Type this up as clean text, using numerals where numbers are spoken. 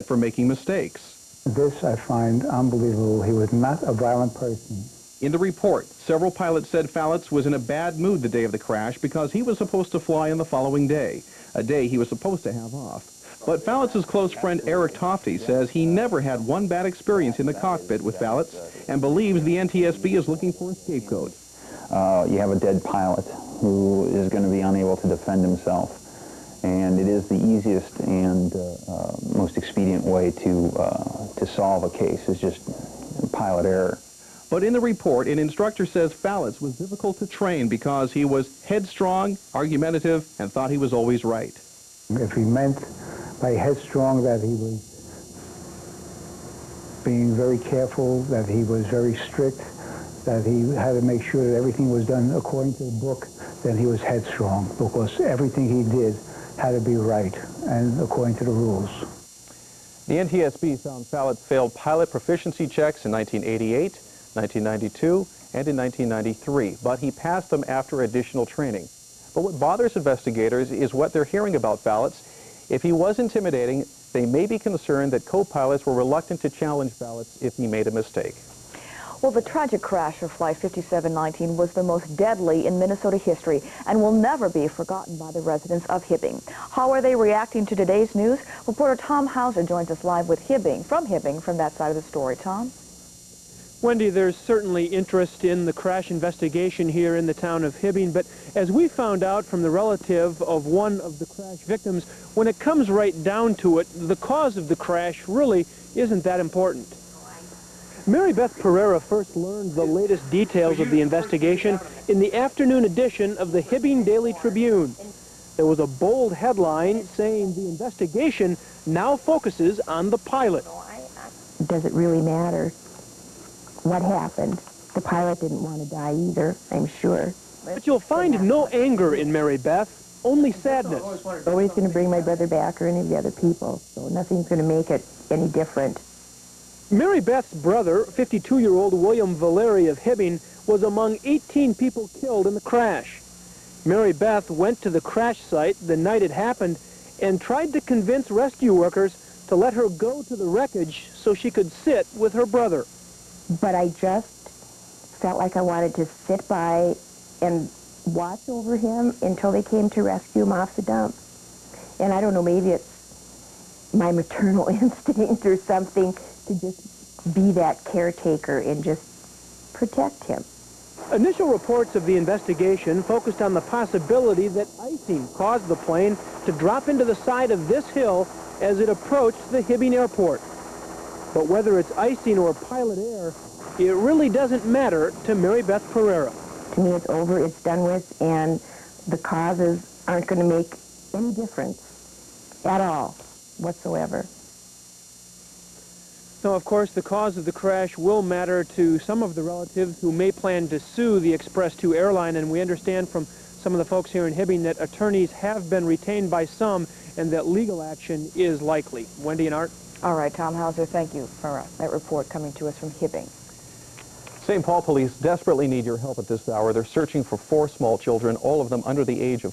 for making mistakes. This I find unbelievable. He was not a violent person. In the report, several pilots said Falitz was in a bad mood the day of the crash because he was supposed to fly on the following day, a day he was supposed to have off. But Falitz's close friend Eric Tofty says he never had one bad experience in the cockpit with Falitz and believes the NTSB is looking for a scapegoat. You have a dead pilot who is going to be unable to defend himself. And it is the easiest and most expedient way to solve a case is just pilot error. But in the report, an instructor says Falitz was difficult to train because he was headstrong, argumentative, and thought he was always right. If he meant by headstrong that he was being very careful, that he was very strict, that he had to make sure that everything was done according to the book, then he was headstrong, because everything he did had to be right and according to the rules. The NTSB found Falitz failed pilot proficiency checks in 1988, 1992, and in 1993, but he passed them after additional training. But what bothers investigators is what they're hearing about Falitz. If he was intimidating, they may be concerned that co-pilots were reluctant to challenge Falitz if he made a mistake. Well, the tragic crash of Flight 5719 was the most deadly in Minnesota history and will never be forgotten by the residents of Hibbing. How are they reacting to today's news? Reporter Tom Hauser joins us live with from Hibbing, from that side of the story. Tom? Wendy, there's certainly interest in the crash investigation here in the town of Hibbing, but as we found out from the relative of one of the crash victims, when it comes right down to it, the cause of the crash really isn't that important. Mary Beth Pereira first learned the latest details of the investigation in the afternoon edition of the Hibbing Daily Tribune. There was a bold headline saying the investigation now focuses on the pilot. Does it really matter what happened? The pilot didn't want to die either, I'm sure. But you'll find no anger in Mary Beth, only sadness. Nobody's going to bring my brother back or any of the other people, so nothing's going to make it any different. Mary Beth's brother, 52-year-old William Valeri of Hibbing, was among 18 people killed in the crash. Mary Beth went to the crash site the night it happened and tried to convince rescue workers to let her go to the wreckage so she could sit with her brother. But I just felt like I wanted to sit by and watch over him until they came to rescue him off the dump. And I don't know, maybe it's my maternal instinct or something to just be that caretaker and just protect him. Initial reports of the investigation focused on the possibility that icing caused the plane to drop into the side of this hill as it approached the Hibbing Airport. But whether it's icing or pilot error, it really doesn't matter to Mary Beth Pereira. To me, it's over, it's done with, and the causes aren't going to make any difference at all whatsoever. Now, of course, the cause of the crash will matter to some of the relatives who may plan to sue the Express 2 airline, and we understand from some of the folks here in Hibbing that attorneys have been retained by some and that legal action is likely. Wendy and Art? All right, Tom Hauser, thank you for that report coming to us from Hibbing. St. Paul police desperately need your help at this hour. They're searching for 4 small children, all of them under the age of